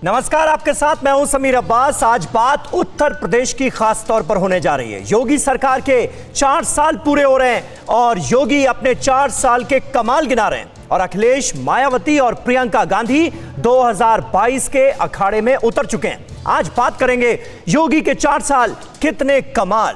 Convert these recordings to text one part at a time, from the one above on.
नमस्कार, आपके साथ मैं हूं समीर अब्बास। आज बात उत्तर प्रदेश की खास तौर पर होने जा रही है। योगी सरकार के 4 साल पूरे हो रहे हैं और योगी अपने 4 साल के कमाल गिना रहे हैं और अखिलेश, मायावती और प्रियंका गांधी 2022 के अखाड़े में उतर चुके हैं। आज बात करेंगे योगी के 4 साल कितने कमाल।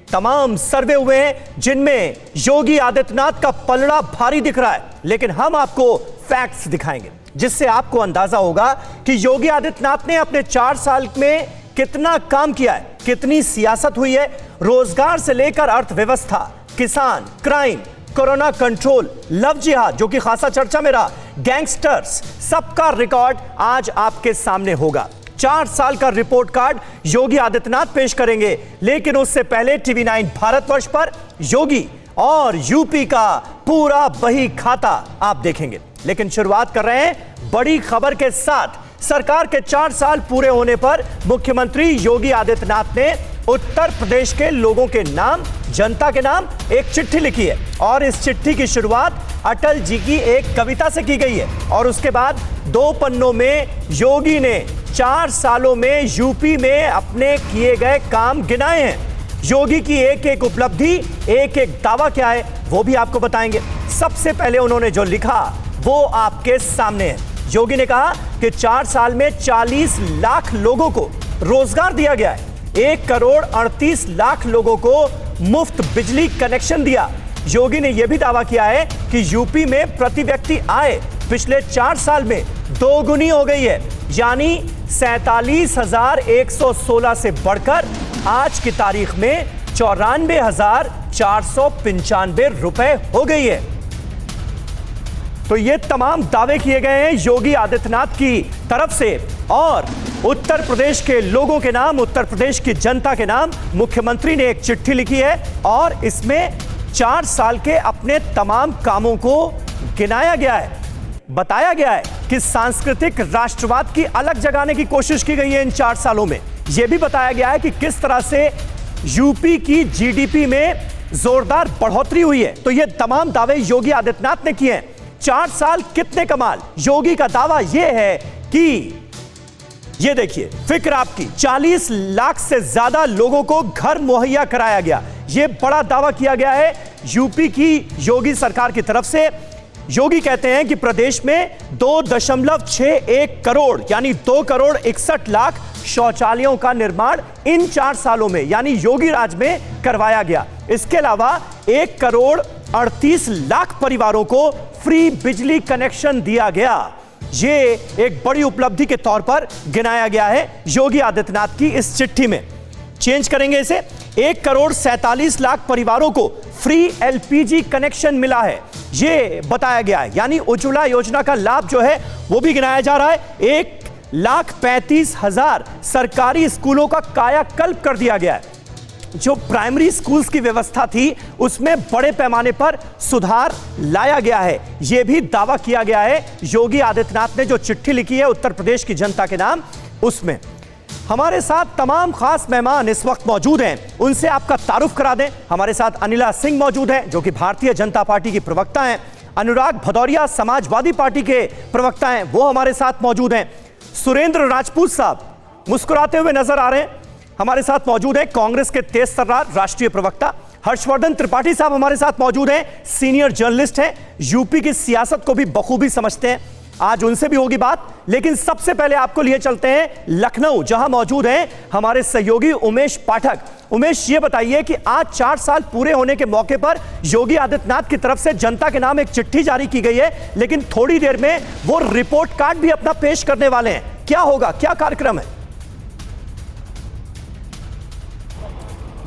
तमाम सर्वे हुए हैं जिनमें योगी आदित्यनाथ का पलड़ा भारी दिख रहा है, लेकिन हम आपको फैक्ट्स दिखाएंगे जिससे आपको अंदाजा होगा कि योगी आदित्यनाथ ने अपने 4 साल में कितना काम किया है, कितनी सियासत हुई है। रोजगार से लेकर अर्थव्यवस्था, किसान, क्राइम, कोरोना कंट्रोल, लव जिहाद जो कि खासा चर्चा में रहा, गैंगस्टर्स, सबका रिकॉर्ड आज आपके सामने होगा। 4 साल का रिपोर्ट कार्ड योगी आदित्यनाथ पेश करेंगे, लेकिन उससे पहले टीवी 9 भारतवर्ष पर योगी और यूपी का पूरा बही खाता आप देखेंगे। लेकिन शुरुआत कर रहे हैं बड़ी खबर के साथ। सरकार के 4 साल पूरे होने पर मुख्यमंत्री योगी आदित्यनाथ ने उत्तर प्रदेश के लोगों के नाम, जनता के नाम एक चिट्ठी लिखी है और इस चिट्ठी की शुरुआत अटल जी की एक कविता से की गई है और उसके बाद 2 पन्नों में योगी ने 4 सालों में यूपी में अपने किए गए काम गिनाए हैं। योगी की एक एक उपलब्धि, एक एक दावा क्या है वो भी आपको बताएंगे। सबसे पहले उन्होंने जो लिखा वो आपके सामने है। योगी ने कहा कि 4 साल में 40 लाख लोगों को रोजगार दिया गया है, 1 करोड़ 38 लाख लोगों को मुफ्त बिजली कनेक्शन दिया। योगी ने यह भी दावा किया है कि यूपी में प्रति व्यक्ति आय पिछले 4 साल में 2 गुनी हो गई है, यानी 47,116 से बढ़कर आज की तारीख में 94,495 रुपए हो गई है। तो ये तमाम दावे किए गए हैं योगी आदित्यनाथ की तरफ से और उत्तर प्रदेश के लोगों के नाम, उत्तर प्रदेश की जनता के नाम मुख्यमंत्री ने एक चिट्ठी लिखी है और इसमें 4 साल के अपने तमाम कामों को गिनाया गया है। बताया गया है कि सांस्कृतिक राष्ट्रवाद की अलग जगाने की कोशिश की गई है इन 4 सालों में। यह भी बताया गया है कि किस तरह से यूपी की जीडीपी में जोरदार बढ़ोतरी हुई है। तो ये तमाम दावे योगी आदित्यनाथ ने किए हैं। 4 साल कितने कमाल। योगी का दावा यह है कि ये देखिए, फिक्र आपकी, 40 लाख से ज्यादा लोगों को घर मुहैया कराया गया। यह बड़ा दावा किया गया है यूपी की योगी सरकार की तरफ से। योगी कहते हैं कि प्रदेश में 2.61 करोड़ यानी 2 करोड़ 61 लाख शौचालयों का निर्माण इन 4 सालों में यानी योगी राज में करवाया गया। इसके अलावा 1 करोड़ 38 लाख परिवारों को फ्री बिजली कनेक्शन दिया गया। ये एक बड़ी उपलब्धि के तौर पर गिनाया गया है योगी आदित्यनाथ की इस चिट्ठी में। चेंज करेंगे इसे, 1 करोड़ 47 लाख परिवारों को फ्री एलपीजी कनेक्शन मिला है, ये बताया गया है। यानी उज्ज्वला योजना का लाभ जो है वो भी गिनाया जा रहा है। 1,35,000 सरकारी स्कूलों का कायाकल्प कर दिया गया है। जो प्राइमरी स्कूल्स की व्यवस्था थी उसमें बड़े पैमाने पर सुधार लाया गया है, यह भी दावा किया गया है योगी आदित्यनाथ ने जो चिट्ठी लिखी है उत्तर प्रदेश की जनता के नाम उसमें। हमारे साथ तमाम खास मेहमान इस वक्त मौजूद हैं, उनसे आपका तारुफ करा दें। हमारे साथ अनिला सिंह मौजूद हैं जो कि भारतीय जनता पार्टी की प्रवक्ता हैं। अनुराग भदौरिया समाजवादी पार्टी के प्रवक्ता हैं, वो हमारे साथ मौजूद हैं। सुरेंद्र राजपूत साहब मुस्कुराते हुए नजर आ रहे हैं, हमारे साथ मौजूद है कांग्रेस के तेज तर्रार राष्ट्रीय प्रवक्ता। हर्षवर्धन त्रिपाठी साहब हमारे साथ मौजूद हैं, सीनियर जर्नलिस्ट हैं, यूपी की सियासत को भी बखूबी समझते हैं। आज उनसे भी होगी बात, लेकिन सबसे पहले आपको लिए चलते हैं लखनऊ, जहां मौजूद हैं हमारे सहयोगी उमेश पाठक। उमेश, ये बताइए कि आज 4 साल पूरे होने के मौके पर योगी आदित्यनाथ की तरफ से जनता के नाम एक चिट्ठी जारी की गई है, लेकिन थोड़ी देर में वो रिपोर्ट कार्ड भी अपना पेश करने वाले हैं। क्या होगा, क्या कार्यक्रम है?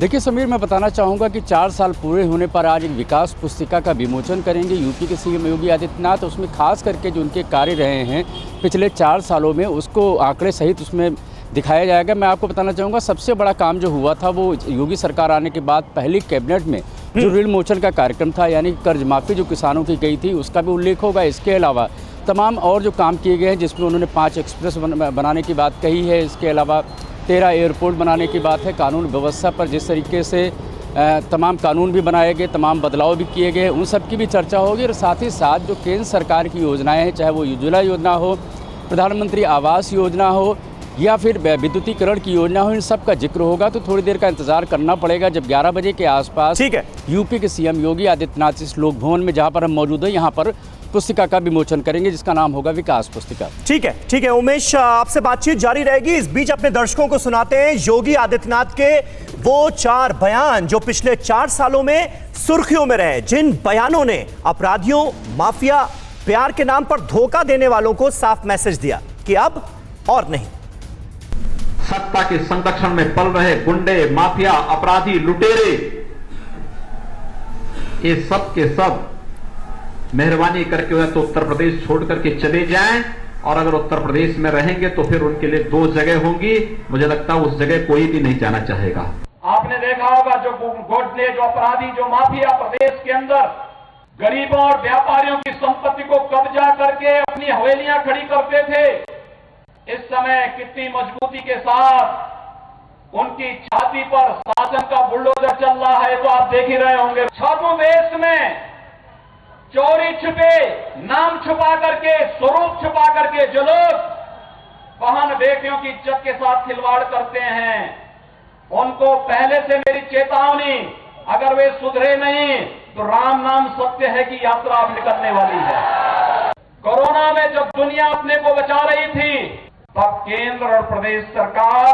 देखिए समीर, मैं बताना चाहूँगा कि 4 साल पूरे होने पर आज एक विकास पुस्तिका का विमोचन करेंगे यूपी के सीएम योगी आदित्यनाथ। उसमें खास करके जो उनके कार्य रहे हैं पिछले 4 सालों में उसको आंकड़े सहित उसमें दिखाया जाएगा। मैं आपको बताना चाहूँगा सबसे बड़ा काम जो हुआ था वो योगी सरकार आने के बाद पहली कैबिनेट में जो ऋण मोचन का कार्यक्रम था, यानी कर्ज माफ़ी जो किसानों की गई थी उसका भी उल्लेख होगा। इसके अलावा तमाम और जो काम किए गए हैं जिसमें उन्होंने 5 एक्सप्रेस बनाने की बात कही है। इसके अलावा 13 एयरपोर्ट बनाने की बात है। कानून व्यवस्था पर जिस तरीके से तमाम कानून भी बनाए गए, तमाम बदलाव भी किए गए, उन सब की भी चर्चा होगी। और साथ ही साथ जो केंद्र सरकार की योजनाएं हैं, चाहे वो उज्ज्वला योजना हो प्रधानमंत्री आवास योजना हो या फिर विद्युतीकरण की योजना हो, इन सब का जिक्र होगा। तो थोड़ी देर का इंतजार करना पड़ेगा जब 11 बजे के आसपास ठीक है यूपी के सीएम योगी आदित्यनाथ इस लोक भवन में, जहां पर हम मौजूद हैं, यहां पर पुस्तिका का विमोचन करेंगे जिसका नाम होगा विकास पुस्तिका। ठीक है उमेश, आपसे बातचीत जारी रहेगी। इस बीच अपने दर्शकों को सुनाते हैं योगी आदित्यनाथ के वो 4 बयान जो पिछले 4 सालों में सुर्खियों में रहे, जिन बयानों ने अपराधियों, माफिया, प्यार के नाम पर धोखा देने वालों को साफ मैसेज दिया कि अब और नहीं। सत्ता के संरक्षण में पल रहे गुंडे, माफिया, अपराधी, लुटेरे, ये सब के सब मेहरबानी करके वह तो उत्तर प्रदेश छोड़ करके चले जाएं, और अगर उत्तर प्रदेश में रहेंगे तो फिर उनके लिए 2 जगह होंगी। मुझे लगता है उस जगह कोई भी नहीं जाना चाहेगा। आपने देखा होगा जो गुंडे, जो अपराधी, जो माफिया प्रदेश के अंदर गरीबों और व्यापारियों की संपत्ति को कब्जा करके अपनी हवेलियां खड़ी करते थे, इस समय कितनी मजबूती के साथ उनकी छाती पर शासन का बुलडोजर चल रहा है, तो आप देख ही रहे होंगे। छद्मवेश में चोरी छुपे, नाम छुपा करके, स्वरूप छुपा करके जो लोग बहन बेटियों की इज्जत के साथ खिलवाड़ करते हैं, उनको पहले से मेरी चेतावनी, अगर वे सुधरे नहीं तो राम नाम सत्य है कि यात्रा अब निकलने वाली है। कोरोना में जब दुनिया अपने को बचा रही थी, तब केंद्र और प्रदेश सरकार,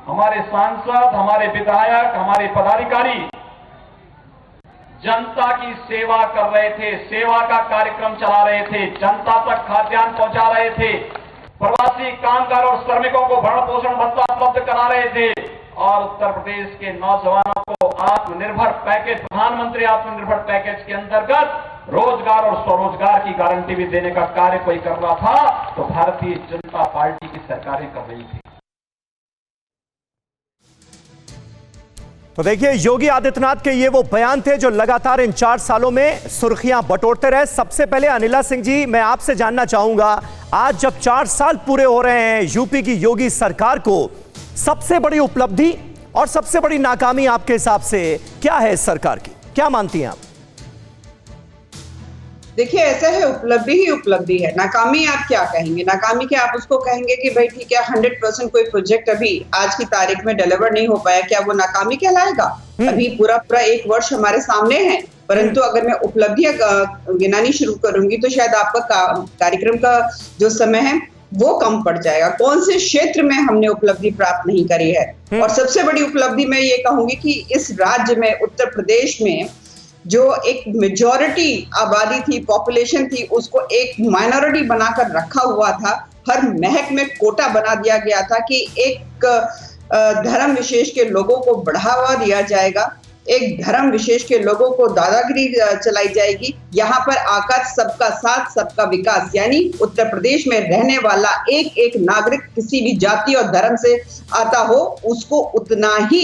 हमारे सांसद, हमारे विधायक, हमारे पदाधिकारी जनता की सेवा कर रहे थे, सेवा का कार्यक्रम चला रहे थे, जनता तक खाद्यान्न पहुंचा रहे थे, प्रवासी कामगार और श्रमिकों को भरण पोषण भत्ता उपलब्ध करा रहे थे, और उत्तर प्रदेश के नौजवानों को आत्मनिर्भर पैकेज, प्रधानमंत्री आत्मनिर्भर पैकेज के अंतर्गत रोजगार और स्वरोजगार की गारंटी भी देने का कार्य कोई कर रहा था, तो भारतीय जनता पार्टी की सरकारें कर रही थी। तो देखिए, योगी आदित्यनाथ के ये वो बयान थे जो लगातार इन 4 सालों में सुर्खियां बटोरते रहे। सबसे पहले अनिला सिंह जी, मैं आपसे जानना चाहूंगा, आज जब 4 साल पूरे हो रहे हैं यूपी की योगी सरकार को, सबसे बड़ी उपलब्धि और सबसे बड़ी नाकामी आपके हिसाब से क्या है इस सरकार की? क्या मानती हैं आप? देखिए, ऐसा है, उपलब्धि ही उपलब्धि है। नाकामी आप क्या कहेंगे? नाकामी क्या आप उसको कहेंगे कि भाई ठीक है 100% कोई प्रोजेक्ट अभी आज की तारीख में डिलीवर नहीं हो पाया, क्या वो नाकामी कहलाएगा? अभी पूरा 1 वर्ष हमारे सामने है, परंतु अगर मैं उपलब्धियां गिनानी शुरू करूंगी तो शायद आपका कार्यक्रम का जो समय है वो कम पड़ जाएगा। कौन से क्षेत्र में हमने उपलब्धि प्राप्त नहीं करी है? और सबसे बड़ी उपलब्धि मैं ये कहूंगी कि इस राज्य में, उत्तर प्रदेश में, जो एक मेजॉरिटी आबादी थी, पॉपुलेशन थी, उसको एक माइनॉरिटी बनाकर रखा हुआ था। हर महक में कोटा बना दिया गया था कि एक धर्म विशेष के लोगों को बढ़ावा दिया जाएगा, एक धर्म विशेष के लोगों को दादागिरी चलाई जाएगी। यहाँ पर आकर सबका साथ सबका विकास, यानी उत्तर प्रदेश में रहने वाला एक एक नागरिक किसी भी जाति और धर्म से आता हो, उसको उतना ही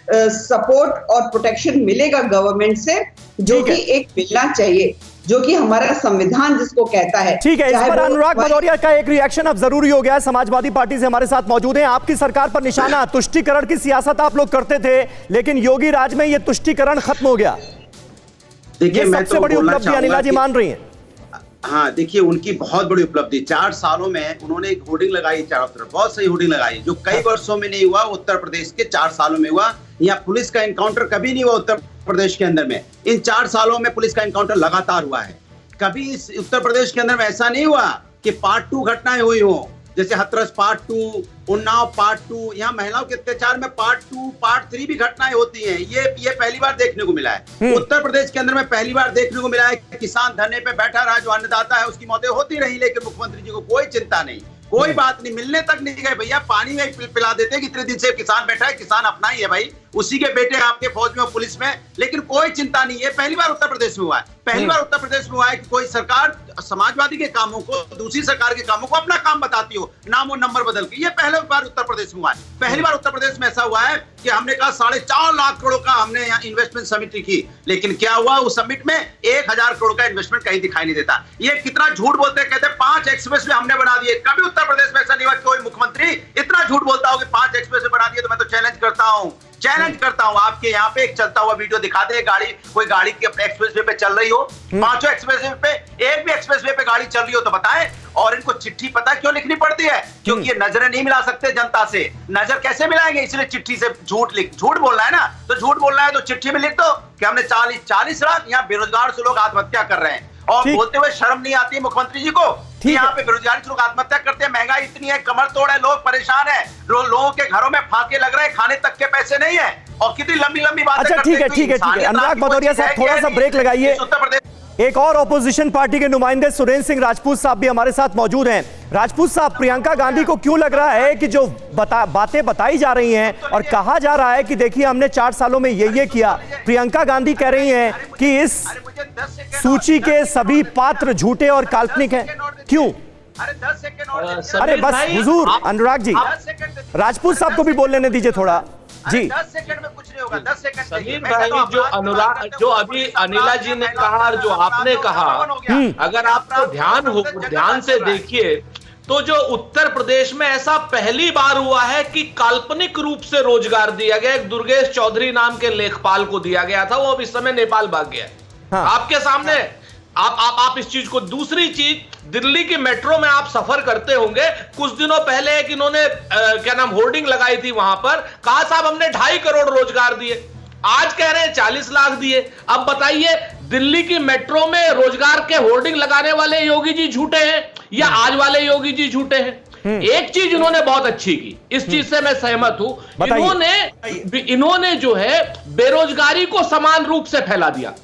सपोर्ट और प्रोटेक्शन मिलेगा गवर्नमेंट से, जो कि एक मिलना चाहिए, जो कि हमारा संविधान जिसको कहता है। ठीक है, इस पर अनुराग भदौरिया का एक रिएक्शन अब जरूरी हो गया है। समाजवादी पार्टी से हमारे साथ मौजूद हैं। आपकी सरकार पर निशाना, तुष्टीकरण की सियासत आप लोग करते थे, लेकिन योगी राज में ये तुष्टीकरण खत्म हो गया। देखिए, मैं सबसे बड़ी उपलब्धि अनिला जी मान रही है। हाँ, देखिए, उनकी बहुत बड़ी उपलब्धि, 4 सालों में उन्होंने एक होर्डिंग लगाई चारों तरफ, बहुत सही होर्डिंग लगाई, जो कई वर्षों में नहीं हुआ, उत्तर प्रदेश के 4 सालों में हुआ। यहाँ पुलिस का एनकाउंटर कभी नहीं हुआ उत्तर प्रदेश के अंदर में। इन 4 सालों में पुलिस का एनकाउंटर लगातार हुआ है। कभी इस उत्तर प्रदेश के अंदर में ऐसा नहीं हुआ कि पार्ट 2 घटनाएं हुई हो, जैसे हाथरस पार्ट 2, उन्नाव पार्ट 2। यहाँ महिलाओं के अत्याचार में पार्ट 2, पार्ट 3 भी घटनाएं होती हैं। ये पहली बार देखने को मिला है उत्तर प्रदेश के अंदर में। पहली बार देखने को मिला है कि किसान धरने पे बैठा रहा, जो अन्नदाता है उसकी मौतें होती रही, लेकिन मुख्यमंत्री जी को कोई चिंता नहीं, कोई बात नहीं, मिलने तक नहीं गए। भैया पानी में पिला देते हैं कि इतने दिन से किसान बैठा है, किसान अपना ही है भाई, उसी के बेटे आपके फौज में, पुलिस में, लेकिन कोई चिंता नहीं। ये पहली बार उत्तर प्रदेश में हुआ है, पहली बार उत्तर प्रदेश में हुआ है कि कोई सरकार समाजवादी के कामों को, दूसरी सरकार के कामों को अपना काम बताती हो, नाम और नंबर बदल के। ये पहली बार उत्तर प्रदेश में हुआ है। पहली बार उत्तर प्रदेश में ऐसा हुआ है कि हमने कहा 4.5 लाख करोड़ का हमने यहाँ इन्वेस्टमेंट समिट की, लेकिन क्या हुआ उस समिट में 1000 करोड़ का इन्वेस्टमेंट कहीं दिखाई नहीं देता। ये कितना झूठ बोलते हैं, कहते हैं 5 एक्सप्रेस वे हमने बना दिए। कभी उत्तर प्रदेश में ऐसा नहीं हुआ, कोई मुख्यमंत्री इतना झूठ बोलता हो कि 5 एक्सप्रेस वे बना दिए। तो मैं तो चैलेंज करता हूं चैलेंज करता हूं, आपके यहाँ पे एक चलता हुआ वीडियो दिखा दे, गाड़ी कोई गाड़ी के एक्सप्रेसवे पे चल रही हो, पांचों एक्सप्रेसवे पे एक भी एक्सप्रेसवे पे गाड़ी चल रही हो तो बताएं। और इनको चिट्ठी पता क्यों लिखनी पड़ती है? क्योंकि ये नजरें नहीं मिला सकते जनता से। नजर कैसे मिलाएंगे? इसलिए चिट्ठी से झूठ बोलना है ना, तो झूठ बोलना है तो चिट्ठी में लिख दो कि हमने 40 लाख यहाँ बेरोजगार से लोग आत्महत्या कर रहे हैं, और बोलते हुए शर्म नहीं आती मुख्यमंत्री जी को कि यहाँ पे बेरोजगारी से लोग आत्महत्या करते हैं, महंगाई इतनी है, कमर तोड़ है, लोग परेशान है, लोगों के घरों में फाके लग रहे हैं, खाने तक के पैसे नहीं है, और कितनी लंबी लंबी बातें अच्छा ठीक है अनुराग भदौरिया साहब थोड़ा सा ब्रेक लगाइए। उत्तर प्रदेश एक और ऑपोजिशन पार्टी के नुमाइंदे सुरेंद्र सिंह राजपूत साहब भी हमारे साथ मौजूद हैं। राजपूत साहब, प्रियंका गांधी को क्यों लग रहा है कि जो बातें बताई जा रही हैं और कहा जा रहा है कि देखिए हमने 4 सालों में ये किया, प्रियंका गांधी कह रही हैं कि इस सूची के सभी पात्र झूठे और काल्पनिक हैं, क्यों? अरे बस हुजूर, अनुराग जी, राजपूत साहब को भी बोल लेने दीजिए थोड़ा जी। 10 सेकंड में कुछ नहीं होगा, 10 सेकंड। समीर भाई, जो अनुराग, जो अभी अनिला जी ने कहा और जो आपने कहा, अगर आपको ध्यान से देखिए तो जो उत्तर प्रदेश में ऐसा पहली बार हुआ है कि काल्पनिक रूप से रोजगार दिया गया। एक दुर्गेश चौधरी नाम के लेखपाल को दिया गया था, वो अब इस समय नेपाल भाग गया। हाँ। आपके सामने आप इस चीज को, दूसरी चीज, दिल्ली की मेट्रो में आप सफर करते होंगे, कुछ दिनों पहले एक इन्होंने क्या नाम होर्डिंग लगाई थी, वहां पर कहा साहब हमने 2.5 करोड़ रोजगार दिए, आज कह रहे हैं 40 लाख दिए। अब बताइए, दिल्ली की मेट्रो में रोजगार के होर्डिंग लगाने वाले योगी जी झूठे हैं या आज वाले योगी जी झूठे हैं? एक चीज इन्होंने बहुत अच्छी की, इस चीज से मैं सहमत हूं, इन्होंने जो है बेरोजगारी को समान रूप से फैला दिया।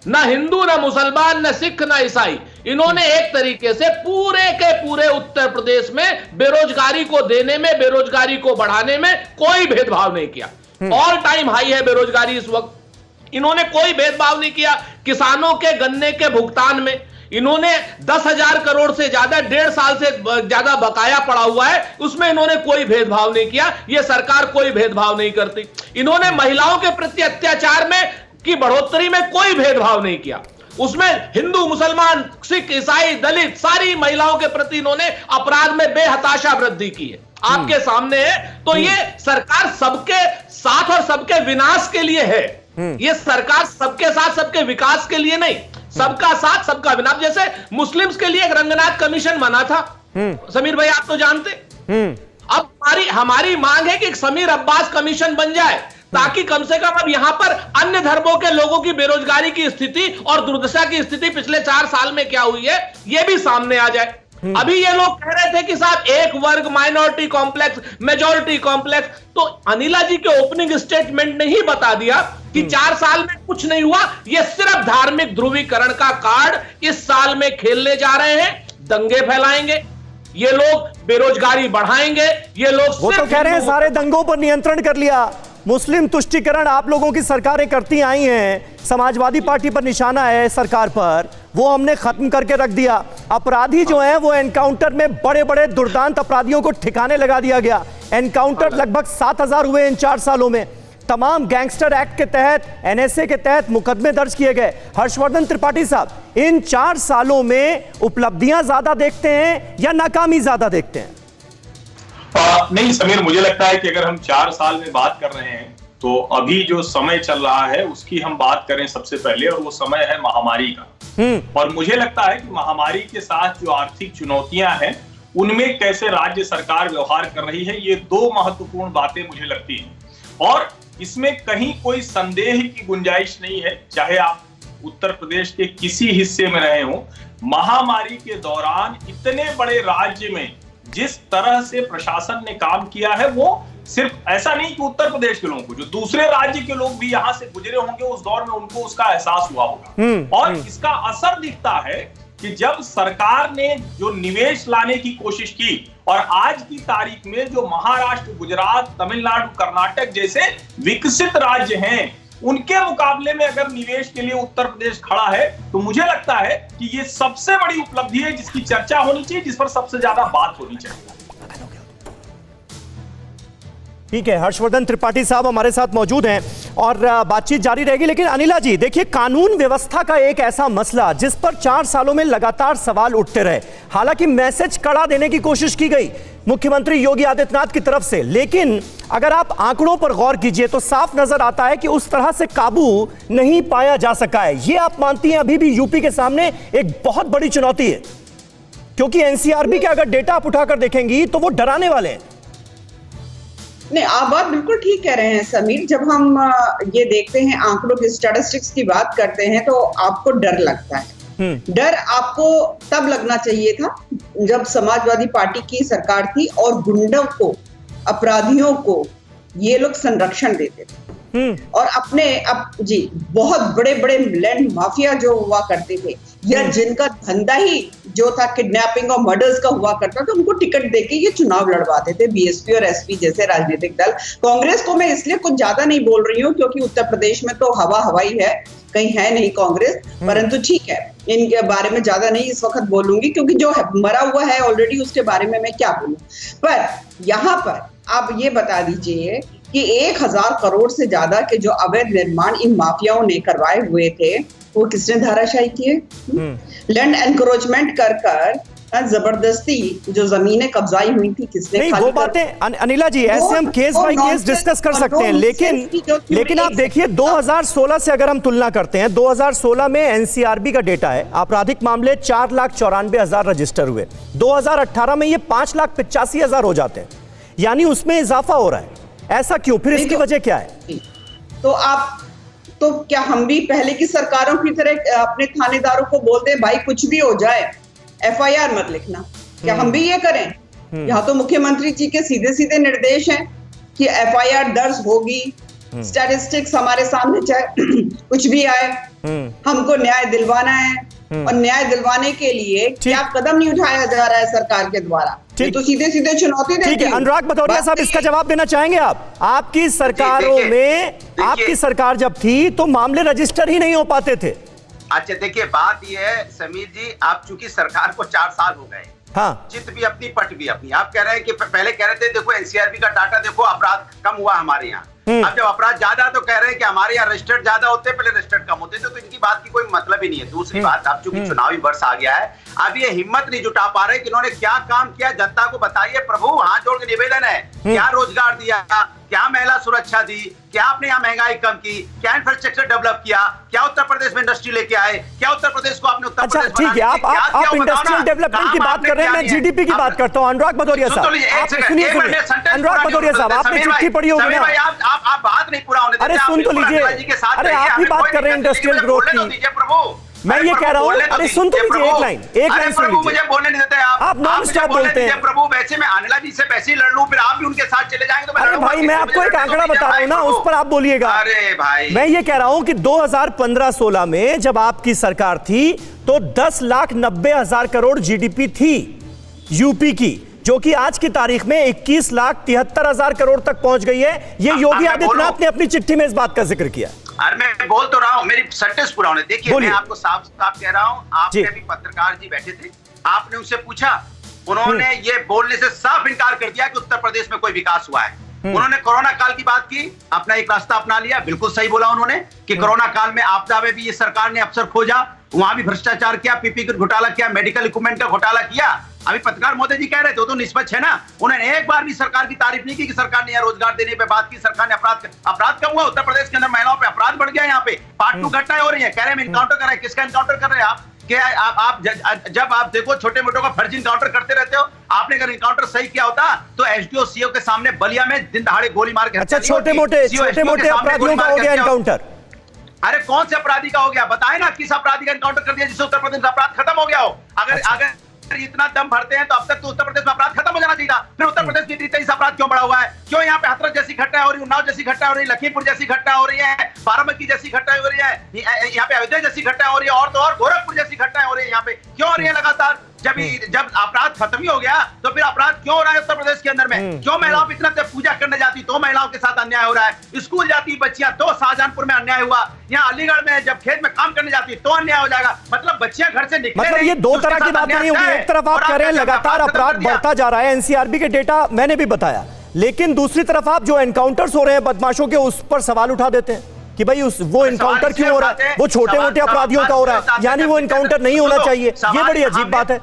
ना हिंदू, ना मुसलमान, ना सिख, ना ईसाई, इन्होंने एक तरीके से पूरे के पूरे उत्तर प्रदेश में बेरोजगारी को देने में, बेरोजगारी को बढ़ाने में कोई भेदभाव नहीं किया। ऑल टाइम हाई है बेरोजगारी इस वक्त, इन्होंने कोई भेदभाव नहीं किया। किसानों के गन्ने के भुगतान में इन्होंने 10,000 करोड़ से ज्यादा, 1.5 साल से ज्यादा बकाया पड़ा हुआ है, उसमें इन्होंने कोई भेदभाव नहीं किया। यह सरकार कोई भेदभाव नहीं करती। इन्होंने महिलाओं के प्रति अत्याचार में की बढ़ोतरी में कोई भेदभाव नहीं किया, उसमें हिंदू, मुसलमान, सिख, ईसाई, दलित, सारी महिलाओं के प्रति इन्होंने अपराध में बेहताशा वृद्धि की है, आपके सामने है। तो ये सरकार सबके साथ और सबके विनाश के लिए है। ये सरकार सबके साथ सबके विकास के लिए नहीं, सबका साथ सबका विनाश। जैसे मुस्लिम्स के लिए एक रंगनाथ कमीशन बना था, समीर भाई आप तो जानते। अब हमारी मांग है कि एक समीर अब्बास कमीशन बन जाए, ताकि कम से कम अब यहां पर अन्य धर्मों के लोगों की बेरोजगारी की स्थिति और दुर्दशा की स्थिति पिछले 4 साल में क्या हुई है, यह भी सामने आ जाए। अभी ये लोग कह रहे थे कि साहब एक वर्ग, माइनॉरिटी कॉम्प्लेक्स, मेजॉरिटी कॉम्प्लेक्स, तो अनिला जी के ओपनिंग स्टेटमेंट ने ही बता दिया कि 4 साल में कुछ नहीं हुआ। ये सिर्फ धार्मिक ध्रुवीकरण का कार्ड इस साल में खेलने जा रहे हैं, दंगे फैलाएंगे, ये लोग बेरोजगारी बढ़ाएंगे, ये लोग, वो तो कह रहे हैं सारे दंगों पर नियंत्रण कर लिया। मुस्लिम तुष्टीकरण आप लोगों की सरकारें करती आई हैं, समाजवादी पार्टी पर निशाना है सरकार पर, वो हमने खत्म करके रख दिया। अपराधी जो हैं वो एनकाउंटर में बड़े बड़े दुर्दांत अपराधियों को ठिकाने लगा दिया गया। एनकाउंटर लगभग 7,000 हुए इन 4 सालों में। तमाम गैंगस्टर एक्ट के तहत, NSA के तहत मुकदमे दर्ज किए गए। हर्षवर्धन त्रिपाठी साहब, इन 4 सालों में उपलब्धियां ज्यादा देखते हैं या नाकामी ज्यादा देखते हैं? नहीं समीर, मुझे लगता है कि अगर हम 4 साल में बात कर रहे हैं तो अभी जो समय चल रहा है उसकी हम बात करें सबसे पहले, और वो समय है महामारी का। और मुझे लगता है कि महामारी के साथ जो आर्थिक चुनौतियां हैं उनमें कैसे राज्य सरकार व्यवहार कर रही है, ये 2 महत्वपूर्ण बातें मुझे लगती हैं। और इसमें कहीं कोई संदेह की गुंजाइश नहीं है, चाहे आप उत्तर प्रदेश के किसी हिस्से में रहे हो, महामारी के दौरान इतने बड़े राज्य में जिस तरह से प्रशासन ने काम किया है, वो सिर्फ ऐसा नहीं कि उत्तर प्रदेश के लोगों को, जो दूसरे राज्य के लोग भी यहां से गुजरे होंगे उस दौर में, उनको उसका एहसास हुआ होगा। और इसका असर दिखता है कि जब सरकार ने जो निवेश लाने की कोशिश की, और आज की तारीख में जो महाराष्ट्र, गुजरात, तमिलनाडु, कर्नाटक जैसे विकसित राज्य हैं, उनके मुकाबले में अगर निवेश के लिए उत्तर प्रदेश खड़ा है, तो मुझे लगता है कि ये सबसे बड़ी उपलब्धि है जिसकी चर्चा होनी चाहिए, जिस पर सबसे ज्यादा बात होनी चाहिए। ठीक है, हर्षवर्धन त्रिपाठी साहब हमारे साथ मौजूद हैं और बातचीत जारी रहेगी। लेकिन अनिला जी, देखिए, कानून व्यवस्था का एक ऐसा मसला जिस पर 4 सालों में लगातार सवाल उठते रहे। हालांकि मैसेज कड़ा देने की कोशिश की गई, मुख्यमंत्री योगी आदित्यनाथ की तरफ से, लेकिन अगर आप आंकड़ों पर गौर कीजिए तो साफ नजर आता है कि उस तरह से काबू नहीं पाया जा सका है। ये आप मानती हैं अभी भी यूपी के सामने एक बहुत बड़ी चुनौती है? क्योंकि एनसीआरबी के अगर डेटा आप उठाकर देखेंगी तो वो डराने वाले हैं। नहीं, आप बात बिल्कुल ठीक कह रहे हैं समीर। जब हम ये देखते हैं, आंकड़ों की स्टैटिस्टिक्स की बात करते हैं, तो आपको डर लगता है। डर आपको तब लगना चाहिए था जब समाजवादी पार्टी की सरकार थी और गुंडों को, अपराधियों को ये लोग संरक्षण देते थे और जी बहुत बड़े बड़े लैंड माफिया जो हुआ करते थे या जिनका धंधा ही जो था किडनैपिंग और मर्डर्स का हुआ करता था, उनको टिकट देके ये चुनाव लड़वाते थे, बीएसपी और एसपी जैसे राजनीतिक दल। कांग्रेस को मैं इसलिए कुछ ज्यादा नहीं बोल रही हूँ क्योंकि उत्तर प्रदेश में तो हवाई है, कहीं है नहीं कांग्रेस, परंतु ठीक है, इनके बारे में ज्यादा नहीं इस वक्त बोलूंगी क्योंकि जो मरा हुआ है ऑलरेडी उसके बारे में मैं क्या बोलूं। पर यहाँ पर आप ये बता दीजिए कि 1000 करोड़ से ज्यादा के जो अवैध निर्माण इन माफियाओं ने करवाए हुए थे वो किसने धाराशाही किए? लैंड एनक्रोचमेंट कर जबरदस्ती जो जमीनें कब्जाई हुई थी किसने? नहीं, वो बातें अनिला जी ऐसे हम केस बाय केस डिस्कस कर सकते हैं, लेकिन आप देखिए 2016 से अगर हम तुलना करते हैं, 2016 में एनसीआरबी का डेटा है, आपराधिक मामले 4,94,000 रजिस्टर हुए, 2018 में ये 5,85,000 हो जाते हैं, यानी उसमें इजाफा हो रहा है। ऐसा क्यों? फिर इसकी वजह क्या है? तो क्या हम भी पहले की सरकारों की तरह अपने थानेदारों को बोलते हैं भाई कुछ भी हो जाए एफआईआर मत लिखना? क्या हम भी ये करें? यहाँ तो मुख्यमंत्री जी के सीधे सीधे निर्देश हैं कि एफआईआर दर्ज होगी, स्टैटिस्टिक्स हमारे सामने चाहे कुछ भी आए, हमको न्याय दिलवाना है और न्याय दिलवाने के लिए क्या कदम नहीं उठाया जा रहा है सरकार के द्वारा? ये तो सीधे सीधे चुनौती देती है। ठीक है, अनुराग भदौरिया साहब इसका जवाब देना चाहेंगे आप? आपकी सरकारों में, आपकी सरकार जब थी तो मामले रजिस्टर ही नहीं हो पाते थे। अच्छा देखिए, बात यह है समीर जी, आप चूंकि सरकार को 4 साल हो गए, हाँ, चित भी अपनी पट भी अपनी। आप कह रहे हैं कि पहले कह रहे थे देखो एनसीआरबी का डाटा देखो, अपराध कम हुआ हमारे यहाँ। अब जब अपराध ज्यादा तो कह रहे हैं कि हमारे यहाँ रजिस्टर्ड ज्यादा होते, पहले रजिस्टर्ड कम होते थे, तो इनकी बात की कोई मतलब ही नहीं है। दूसरी बात, अब चूंकि चुनावी वर्ष आ गया है, अब ये हिम्मत नहीं जुटा पा रहे कि इन्होंने क्या काम किया, जनता को बताइए प्रभु, हाथ जोड़ के निवेदन है। क्या रोजगार दिया, क्या महिला सुरक्षा दी, क्या आपने यहाँ महंगाई कम की, क्या इंफ्रास्ट्रक्चर डेवलप किया, क्या उत्तर प्रदेश में इंडस्ट्री लेके आए, क्या उत्तर प्रदेश को आपने उत्तर प्रदेश ठीक है, आप इंडस्ट्रियल डेवलपमेंट की बात कर रहे हैं, मैं जीडीपी की बात करता हूँ। अनुराग भदौरिया साहब, सुनिए, अनुराग भदौरिया साहब, आपने चिट्ठी पढ़ी होगी ना? आप बात नहीं पूरा होने देते। अरे सुन तो लीजिए, अरे आप ही बात कर रहे हैं इंडस्ट्रियल ग्रोथ की, प्रभु मैं ये कह रहा हूँ। अरे सुन तो लीजिए, एक लाइन सुन लीजिए। मुझे बोलने नहीं देते आप नॉन स्टॉप बोलते हैं प्रभु। वैसे मैं अनिला जी से वैसे ही लड़ लूं, फिर आप भी उनके साथ चले जाएंगे तो अरे भाई, मैं आपको एक आंकड़ा बता रहा हूँ ना, उस पर आप बोलिएगा। अरे भाई, मैं ये कह रहा हूँ कि 2015-16 में जब आपकी सरकार थी तो 10,90,000 करोड़ जीडीपी थी यूपी की, जो कि आज की तारीख में 21,73,000 करोड़ तक पहुंच गई है। ये योगी आदित्यनाथ ने अपनी चिट्ठी में इस बात का जिक्र किया। अरे मैं बोल तो रहा हूँ, मेरी सेंटेंस पूरा होने देखिए। मैं आपको साफ साफ कह रहा हूँ, आपने भी पत्रकार जी बैठे थे, आपने उनसे पूछा, उन्होंने ये बोलने से साफ इनकार कर दिया कि उत्तर प्रदेश में कोई विकास हुआ है। उन्होंने कोरोना काल की बात की, अपना एक रास्ता अपना लिया, बिल्कुल सही बोला उन्होंने कि कोरोना काल में आपदा में भी ये सरकार ने अफसर खोजा, वहां भी भ्रष्टाचार किया, पीपी का घोटाला किया, मेडिकल इक्विपमेंट का घोटाला किया। अभी पत्रकार मोदी जी कह रहे थे तो निष्पक्ष है ना, उन्होंने एक बार भी सरकार की तारीफ नहीं की कि सरकार ने यहाँ रोजगार देने पे बात की, सरकार ने अपराध कम हुआ उत्तर प्रदेश के अंदर, महिलाओं पे अपराध बढ़ गया, यहाँ पे पार्ट 2 घटनाएं हो रही है, कह रहे हैं इनकाउंटर कर रहे हैं। किसका इनकाउंटर कर रहे हैं आप? क्या आप जब आप देखो छोटे मोटों का फर्जी इनकाउंटर करते रहते हो। आपने अगर इनकाउंटर सही किया होता तो एसडीओ सीओ के सामने बलिया में दिन दहाड़े गोली मार के, अच्छा, छोटे मोटे अपराधियों का हो गया इनकाउंटर। अरे कौन से अपराधी का हो गया बताए ना, किस अपराधी का इनकाउंटर कर दिया जिससे उत्तर प्रदेश में अपराध खत्म हो गया हो? अगर इतना दम भरते हैं तो अब तक तो उत्तर प्रदेश में अपराध खत्म हो जाना चाहिए था। फिर उत्तर प्रदेश की 23 अपराध क्यों बढ़ा हुआ है? क्यों यहाँ पे हाथरस जैसी घटना हो रही है, उन्नाव जैसी घटना हो रही है, लखीमपुर जैसी घटना हो रही है, बाराबंकी जैसी घटना हो रही है, यहाँ पे अयोध्या जैसी घटना हो रही है, और तो और गोरखपुर जैसी घटना हो रही है। यहाँ पे क्यों हो रही है लगातार? जब अपराध खत्म ही हो गया तो फिर अपराध क्यों हो रहा है उत्तर प्रदेश के अंदर में? क्यों महिलाओं इतना पूजा करने जाती तो महिलाओं के साथ अन्याय हो रहा है? स्कूल जाती बच्चियां तो शाहजहांपुर में अन्याय हुआ, यहाँ अलीगढ़ में जब खेत में काम करने जाती तो अन्याय हो जाएगा। मतलब बच्चियां घर से निकले, मतलब ये दो तरह की बात नहीं होगी। एक तरफ आप कह रहे हैं लगातार अपराध बढ़ता जा रहा है, एनसीआरबी के डेटा मैंने भी बताया, लेकिन दूसरी तरफ आप जो एनकाउंटर्स हो रहे हैं बदमाशों के, उस पर सवाल उठा देते हैं कि भाई वो इनकाउंटर क्यों हो रहा है? वो छोटे मोटे अपराधियों का हो रहा है, यानी वो इनकाउंटर नहीं होना चाहिए। ये बड़ी अजीब बात है।